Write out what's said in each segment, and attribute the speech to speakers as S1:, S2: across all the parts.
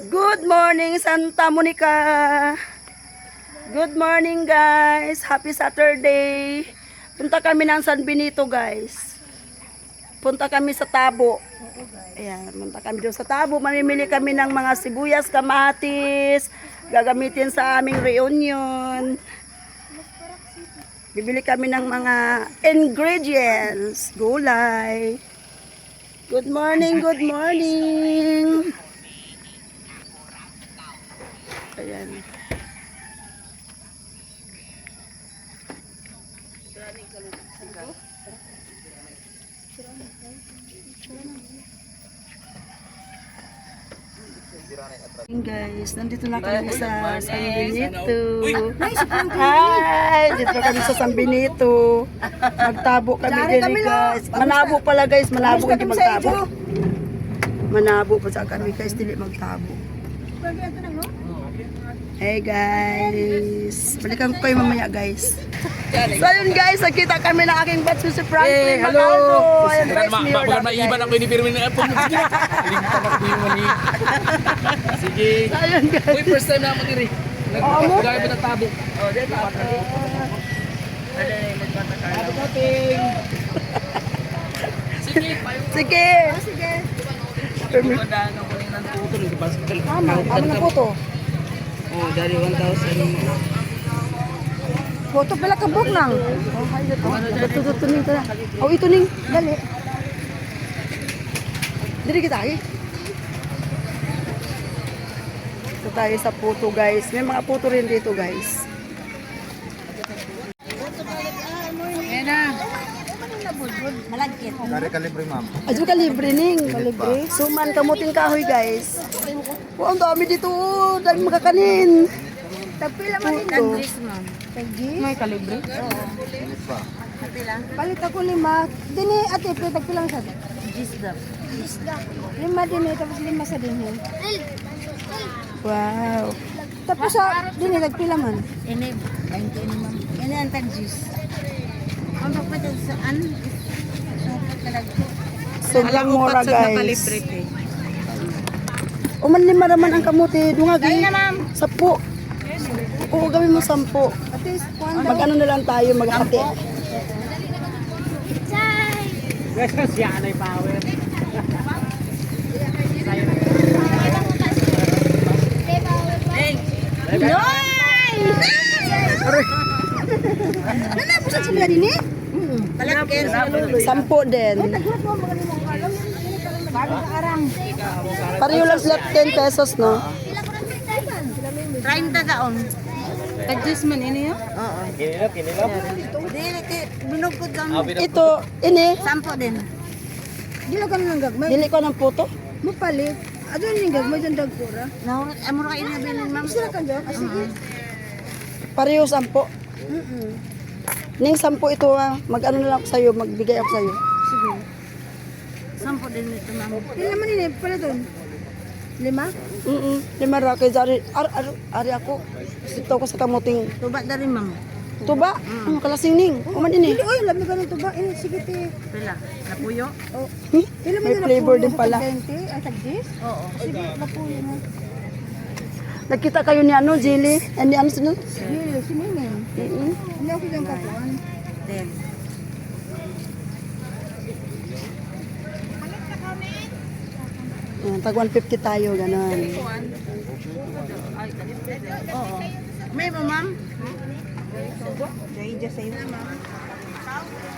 S1: Good morning, Santa Monica. Good morning, guys. Happy Saturday. Punta kami ng San Benito, guys. Punta kami sa Tabo. Ayan, punta kami doon sa Tabo. Mamimili kami ng mga sibuyas, kamatis. Gagamitin sa aming reunion. Bibili kami ng mga ingredients. Gulay. Good morning, good morning. Ayan. Guys, nandito na kami sa San Benito. Hi! Dito kami sa San Benito. Magtabo kami din guys. Manabo pala guys, manabo hindi magtabo. Manabo pa sa kami guys, dili magtabo. Hey guys, balikan ko kayo mamaya guys. So yun guys, nakita kami ng aking batch si Franklin Magaldo. Ayan guys,
S2: Baka maiban ako ni Pirmin na apple. Sige na. Limutan ako yung mani. Sige.
S1: So yun guys.
S2: Uy, first time na ako diri. Nagkagaya ba na tabo? Oh, dito. Tabo natin. Sige.
S1: Sige.
S3: Sige.
S2: Pagandaan ako ng puto.
S1: Ano na po to?
S2: Oh, dari 1,000.
S1: Foto pala kabog lang. Oh, hay dito. Ito ning tara. Oh, ito ning dali. Diri kita ay. Ito tayo sa puto guys. May mga puto rin dito guys.
S3: Ayan na. Malagkit.
S4: Dari kalibre, ma'am.
S1: Ajo ka libre ning, libre. Suman kamuting kahoy guys. Oh, ang dami dito. Dami makakanin.
S3: Tagpila man din. Tagris, ma'am. Tagris?
S1: May kalibre.
S4: Init pa.
S3: Palit ako 5. Dini, ate, tagpila lang sa Gisdap. Gisdap. 5 din tapos 5 sa din.
S1: Wow.
S3: Tapos sa dini, tagpila man. Ini, 20 ini, ma'am. Ini ang tagis. Ang pagpata saan?
S1: Sobrang mura guys. Uman lima naman ang kamuti. Dungag
S3: Kaya na, ma'am.
S1: 10. Oo, gawin mo 10.
S3: Ate, kuwan daw.
S1: Mag-ano na lang tayo, mag-ate.
S2: Siya na yung power.
S3: Nanabusan sila din eh? Malagkit.
S1: 10 din.
S3: Taglat mo, mga limang alam. Bago sa arang.
S1: Pareho lang sila 10 pesos, no?
S3: 30 daon. Tagis man ini yun? Oo.
S2: Kinilap.
S3: Dili, binugkod lang.
S1: Ito, ini.
S3: 10 din. Dili ka nang gagmay.
S1: Dili ko ng puto.
S3: Mapalit. Adun yung gagmay dyan dagpura. Nahurot, amuro ka inabilin, ma'am. Sila ka dyan? Sige.
S1: Pareho 10. Ning 10 ito mag-ano na lang ako sa'yo, magbigay ako sa'yo.
S3: Sige. 10 din ito, ma'am. Ilan naman ini pala doon? 5?
S1: Lima ra kay Zari. Ari ako. Dito ko sa kamuting
S3: Tuba na rin, ma'am.
S1: tuba. Ang kalasing ning. Uman ini.
S3: Oy, lami ka ng tuba. Ini, sige, te. Pila? Napuyo? Oo. Ilan
S1: May flavor din pala.
S3: Ay, tagdis? Oo. Sige, napuyo na.
S1: Nagkita kayo ni ano, Jilly? Ni ano sunod?
S3: Sige, siningin. Hindi ako dyan kapuan. Then.
S1: Tag 150 tayo, ganun.
S3: Oo. May mo, ma'am? Dahil dyan sa'yo.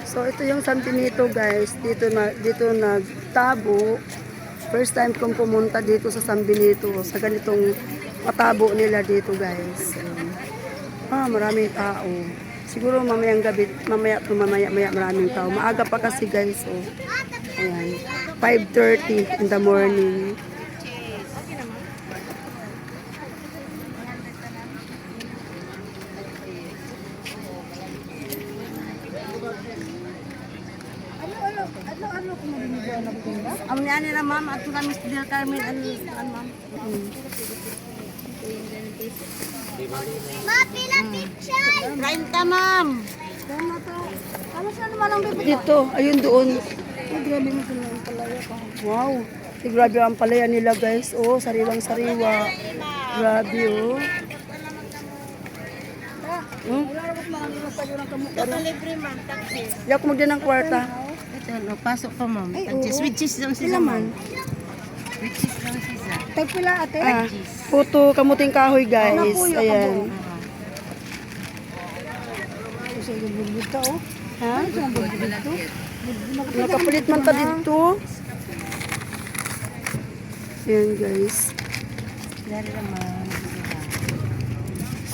S1: So ito yung San Benito guys. Dito nagtabo. First time kong pumunta dito sa San Benito sa ganitong patabo nila dito guys. Maraming tao. Siguro mamayang gabi, mamaya maraming tao. Maaga pa kasi guys. So, ayan. 5:30 in the morning.
S3: Ano kung mabibigyan na pinda? Ang niya nila, ma'am. At kami still kami, ma'am. Mapila picture! 30, ma'am. Ano siya naman ang bibigyan?
S1: Dito, ayun doon.
S3: Ay, grabe mo sila yung palaya pa.
S1: Wow. Grabe ang palaya nila guys. Oh, sariwang sariwa. Grabe oh. Yak mo din ng kwarta.
S3: Ito, no, pasok pa ma'am.
S1: Ay,
S3: Cheese.
S1: oo.
S3: With cheese lang
S1: Sila
S3: sila
S1: man.
S3: ma'am. With cheese lang sila.
S1: Tagpila ate. Puto kamuting kahoy guys. Ayan. Ha? Nakapalit man ta dito. Ayan guys.
S3: Dari naman.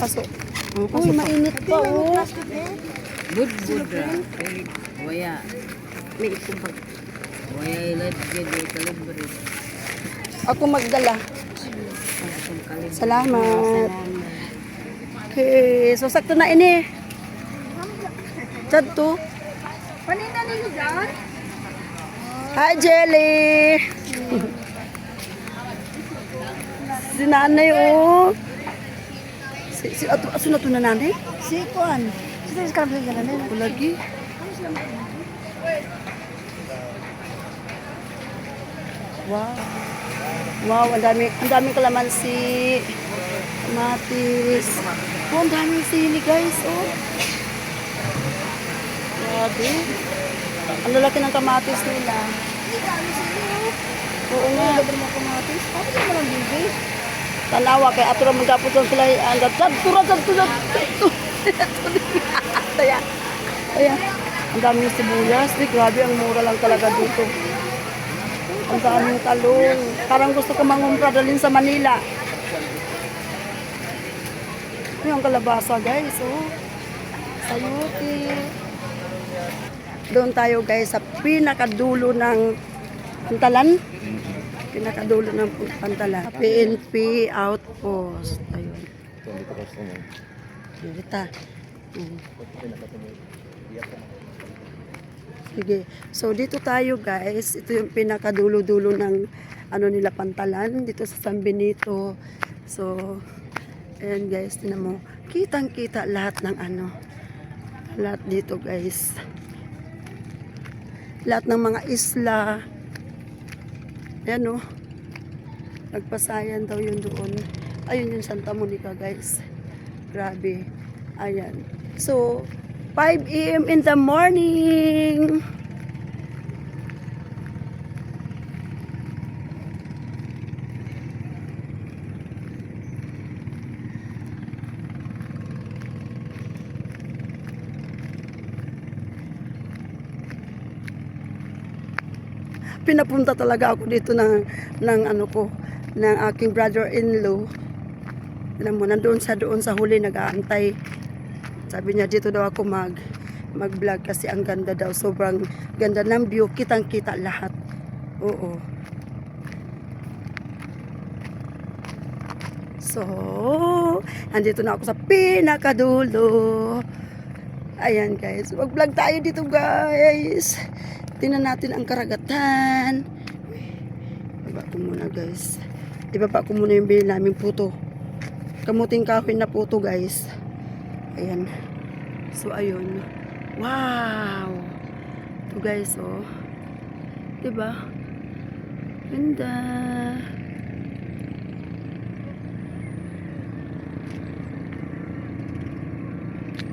S1: Pasok. Uy, mainit pa oh.
S3: Good ra. Waya.
S1: May ikubag.
S3: Waya ilat gede kalibre.
S1: Ako magdala. Salamat. Okay, so sakto na ini. Chad to.
S3: Panina ninyo dyan?
S1: Hi, Jelly! Si nanay, oh. Aso na to na nanay?
S3: Si Kuan. Si Teres Karabas ka na nila.
S1: Ako lagi. Wow. Wow, ang daming kalamansi. Kamatis. Oh, ang daming sili, guys, oh. Grabe. Ang lalaki ng kamatis nila. Oo nga.
S3: Tapos yung malang bibi.
S1: Tanawa kay ato ra magapos ang sila ang tura. Ayan. Ang daming sibuyas. Di, grabe, ang mura lang talaga dito. Ang daming talong. Parang gusto ko mangumpra dalhin sa Manila. Yung kalabasa, guys. Oh. Sayuti. Doon tayo, guys, sa pinakadulo ng pantalan. Pinakadulo ng pantalan. PNP Outpost. Ayun. Dito. Sige. So, dito tayo, guys. Ito yung pinakadulo-dulo ng ano nila pantalan. Dito sa San Benito. So, ayan, guys. Tinan mo. Kitang-kita lahat ng ano. Lahat dito, guys. Lahat ng mga isla. Ayan, oh. Nagpasayan daw yun doon. Ayun yung Santa Monica, guys. Grabe. Ayan. So, 5 a.m. in the morning. Pinapunta talaga ako dito ng ano ko, ng aking brother-in-law. Alam mo, doon sa huli nag-aantay. Sabi niya dito daw ako mag-vlog kasi ang ganda daw, sobrang ganda ng view, kitang-kita lahat. Oo. So, andito na ako sa pinakadulo. Ayan guys, mag-vlog tayo dito guys. Tingnan natin ang karagatan. Ibaba ko muna guys. Ibaba ko muna yung bili naming puto. Kamuting kahoy na puto guys. Ayan. So ayun. Wow. Ito guys oh. Diba? Ganda.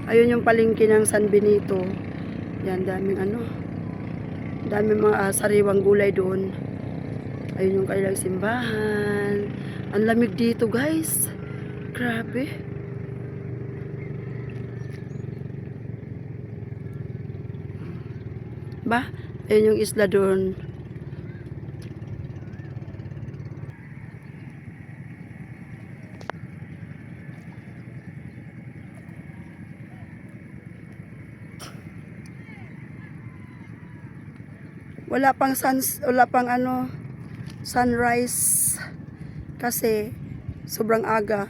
S1: Ayun yung palengke ng San Benito. Yan, daming ano. Daming mga sariwang gulay doon. Ayun yung kanilang simbahan. Ang lamig dito guys. Grabe. Ba? Ayun yung isla doon. Wala pang ano sunrise kasi sobrang aga.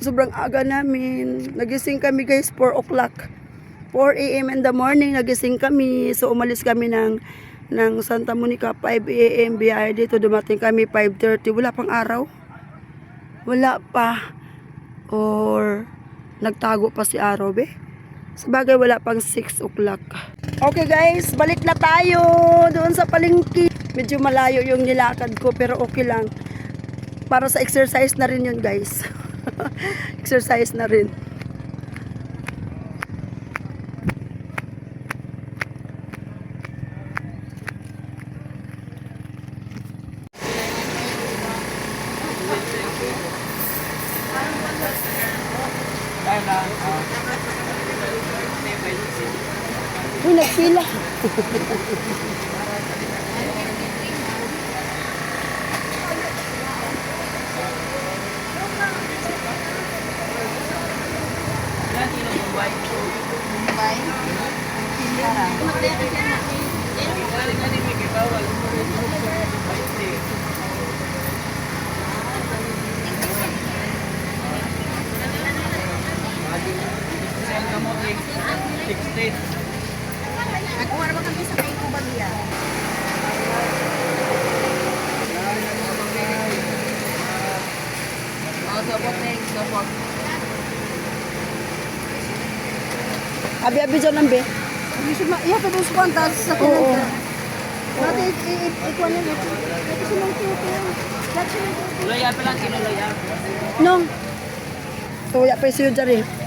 S1: Sobrang aga namin. Nagising kami guys 4 o'clock. 4 a.m. in the morning nagising kami. So umalis kami ng Santa Monica 5 a.m. biyahe dito, dumating kami 5:30. Wala pang araw. Wala pa. Or nagtago pa si araw be. Sabagay wala pang 6 o'clock. Okay guys, balik na tayo doon sa palengke. Medyo malayo yung nilakad ko pero okay lang. Para sa exercise na rin yun guys. Exercise na rin. Uy, nagpila.
S3: Nagkuha naman kami sa kayo bagya.
S1: Abi-abi dyan lang, be.
S3: Iya, tapos kwantas sa
S1: Oo.
S3: kinang. Dati, ikuha nila. Dati silang tuto. Dati silang tuto.
S2: Laya pa lang, kinulaya.
S1: Nong. Tuya pa siyo dyan eh.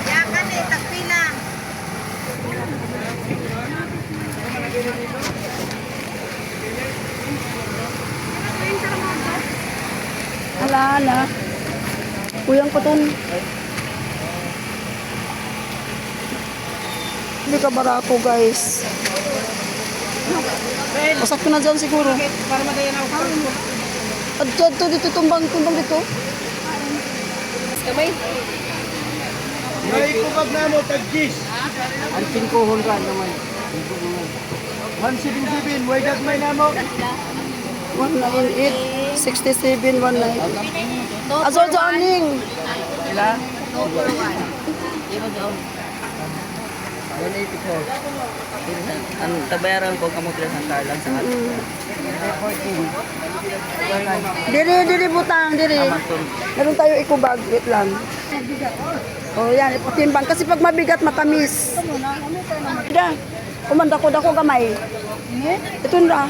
S3: Yakan eh, tagpila.
S1: Ala, ala. Kuyang paton. Hindi ka barako, guys. Pasak ko na dyan siguro.
S3: Para madaya na ako.
S1: At dito, dito, tumbang dito.
S3: Kamay.
S4: May kubag na mo, tag-gis.
S2: Ang pinkuhon ka naman.
S4: 177, way dat may na mo.
S1: 198, 67, 19. Azol sa aning.
S2: Ila?
S5: 184. Ang tabayaran ko kamo pila sa talan sa ato.
S1: Diri butang, diri. Meron tayo ikubag, wait lang. Oh, yan, iputimbang. Kasi pag mabigat, matamis. Ida, kumanda ko dako gamay. Ito na.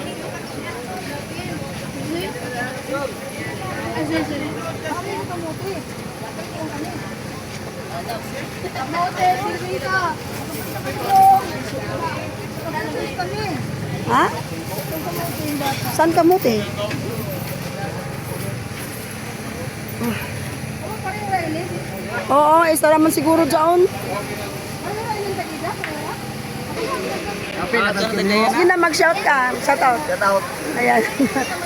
S1: Ha? Saan kamuti? Oo, isa naman siguro dyan. Sige na, mag-shout ka. Shout out.
S4: Shout out.
S1: Ayan.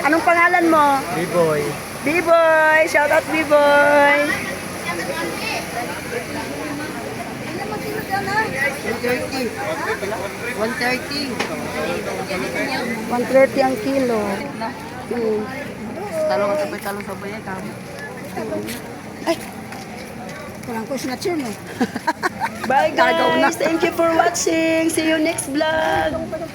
S1: Anong pangalan mo?
S4: B-boy.
S1: B-boy. Shout out, B-boy. 130 ang kilo.
S5: Talong at sabay talong sabay ka.
S1: Ay,
S3: Kurang ko snatch yun eh.
S1: bye guys. Thank you for watching. See you next vlog.